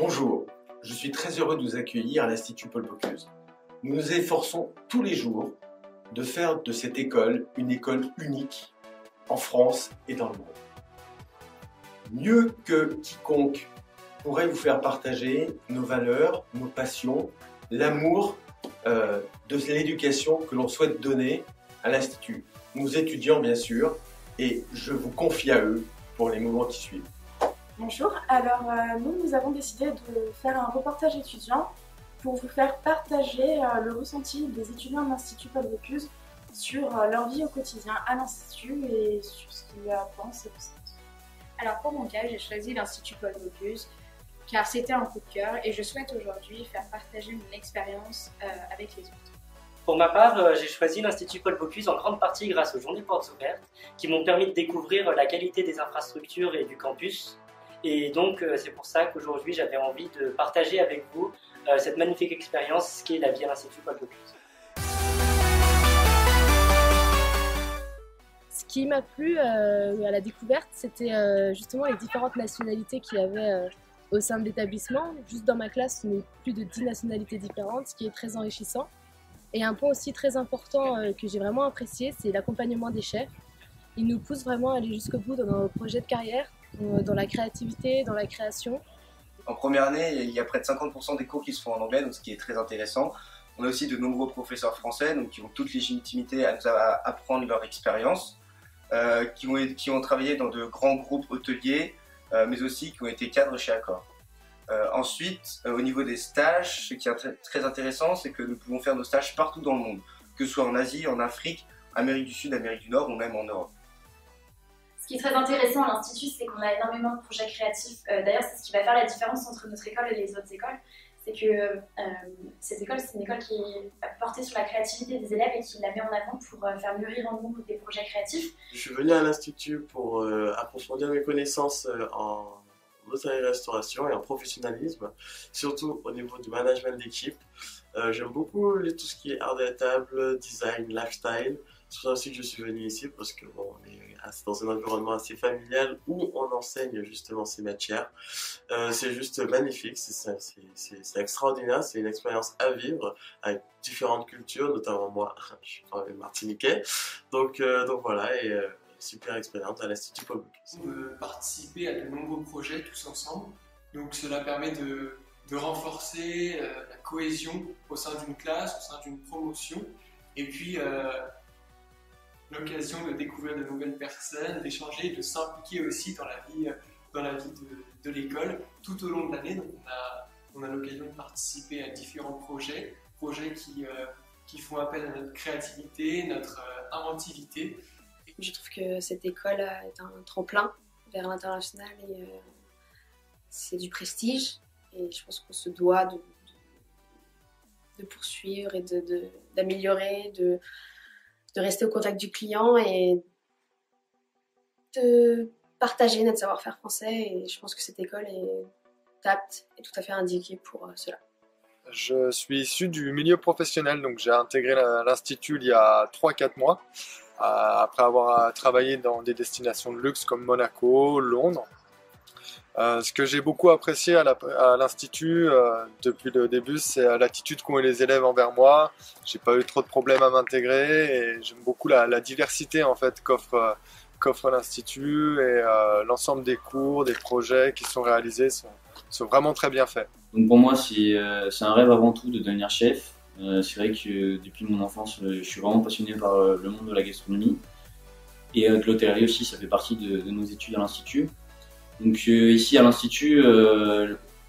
Bonjour, je suis très heureux de vous accueillir à l'Institut Paul Bocuse. Nous nous efforçons tous les jours de faire de cette école une école unique en France et dans le monde. Mieux que quiconque pourrait vous faire partager nos valeurs, nos passions, l'amour de l'éducation que l'on souhaite donner à l'Institut. Nous étudiants bien sûr, et je vous confie à eux pour les moments qui suivent. Bonjour, alors nous avons décidé de faire un reportage étudiant pour vous faire partager le ressenti des étudiants de l'Institut Paul Bocuse sur leur vie au quotidien à l'Institut et sur ce qu'ils pensent et ressentent. Alors pour mon cas, j'ai choisi l'Institut Paul Bocuse car c'était un coup de cœur et je souhaite aujourd'hui faire partager mon expérience avec les autres. Pour ma part, j'ai choisi l'Institut Paul Bocuse en grande partie grâce aux journées portes ouvertes qui m'ont permis de découvrir la qualité des infrastructures et du campus. Et donc c'est pour ça qu'aujourd'hui j'avais envie de partager avec vous cette magnifique expérience qu'est la vie à l'Institut Paul Bocuse. Ce qui m'a plu à la découverte, c'était justement les différentes nationalités qu'il y avait au sein de l'établissement. Juste dans ma classe, on est plus de 10 nationalités différentes, ce qui est très enrichissant. Et un point aussi très important que j'ai vraiment apprécié, c'est l'accompagnement des chefs. Ils nous poussent vraiment à aller jusqu'au bout dans nos projets de carrière, dans la créativité, dans la création. En première année, il y a près de 50% des cours qui se font en anglais, donc ce qui est très intéressant. On a aussi de nombreux professeurs français donc, qui ont toute légitimité à nous apprendre leur expérience, qui ont travaillé dans de grands groupes hôteliers, mais aussi qui ont été cadres chez Accor. Ensuite, au niveau des stages, ce qui est très intéressant, c'est que nous pouvons faire nos stages partout dans le monde, que ce soit en Asie, en Afrique, Amérique du Sud, Amérique du Nord ou même en Europe. Ce qui est très intéressant à l'Institut, c'est qu'on a énormément de projets créatifs. D'ailleurs, c'est ce qui va faire la différence entre notre école et les autres écoles. C'est que cette école, c'est une école qui est portée sur la créativité des élèves et qui la met en avant pour faire mûrir en nous des projets créatifs. Je suis venu à l'Institut pour approfondir mes connaissances en hôtellerie-restauration et en professionnalisme, surtout au niveau du management d'équipe. J'aime beaucoup tout ce qui est art de la table, design, lifestyle. C'est pour ça aussi que je suis venu ici, parce que bon, on est dans un environnement assez familial où on enseigne justement ces matières. C'est juste magnifique, c'est extraordinaire, c'est une expérience à vivre avec différentes cultures, notamment moi, je suis quand même martiniquais. Donc voilà, et super expérience à l'Institut Paul Bocuse. Participer à de nombreux projets tous ensemble, donc cela permet de renforcer la cohésion au sein d'une classe, au sein d'une promotion, et puis l'occasion de découvrir de nouvelles personnes, d'échanger, de s'impliquer aussi dans la vie de l'école tout au long de l'année. Donc on a l'occasion de participer à différents projets qui font appel à notre créativité, notre inventivité. Je trouve que cette école est un tremplin vers l'international et c'est du prestige. Et je pense qu'on se doit de poursuivre et d'améliorer, de rester au contact du client et de partager notre savoir-faire français. Et je pense que cette école est apte et tout à fait indiquée pour cela. Je suis issu du milieu professionnel, donc j'ai intégré l'Institut il y a 3-4 mois, après avoir travaillé dans des destinations de luxe comme Monaco, Londres. Ce que j'ai beaucoup apprécié à l'Institut depuis le début, c'est l'attitude qu'ont les élèves envers moi. J'ai pas eu trop de problèmes à m'intégrer et j'aime beaucoup la diversité en fait qu'offre l'Institut et l'ensemble des cours, des projets qui sont réalisés sont vraiment très bien faits. Donc pour moi, c'est un rêve avant tout de devenir chef. C'est vrai que depuis mon enfance, je suis vraiment passionné par le monde de la gastronomie et de l'hôtellerie aussi, ça fait partie de nos études à l'Institut. Donc ici à l'Institut,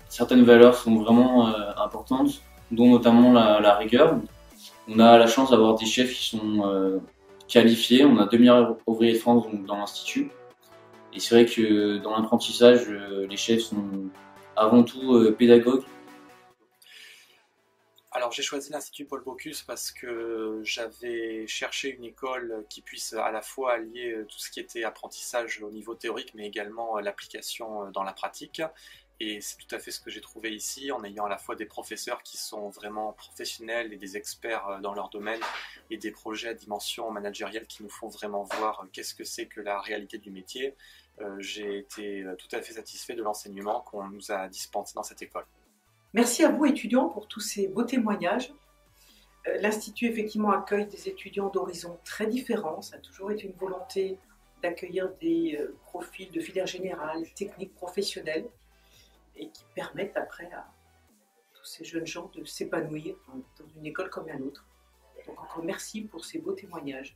certaines valeurs sont vraiment importantes, dont notamment la rigueur. On a la chance d'avoir des chefs qui sont qualifiés. On a 2 meilleurs ouvriers de France dans l'Institut. Et c'est vrai que dans l'apprentissage, les chefs sont avant tout pédagogues. Alors j'ai choisi l'Institut Paul Bocuse parce que j'avais cherché une école qui puisse à la fois allier tout ce qui était apprentissage au niveau théorique mais également l'application dans la pratique. Et c'est tout à fait ce que j'ai trouvé ici, en ayant à la fois des professeurs qui sont vraiment professionnels et des experts dans leur domaine, et des projets à dimension managériale qui nous font vraiment voir qu'est-ce que c'est que la réalité du métier. J'ai été tout à fait satisfait de l'enseignement qu'on nous a dispensé dans cette école. Merci à vous étudiants pour tous ces beaux témoignages. L'Institut effectivement accueille des étudiants d'horizons très différents. Ça a toujours été une volonté d'accueillir des profils de filière générale, techniques, professionnelles, et qui permettent après à tous ces jeunes gens de s'épanouir dans une école comme la nôtre. Donc encore merci pour ces beaux témoignages.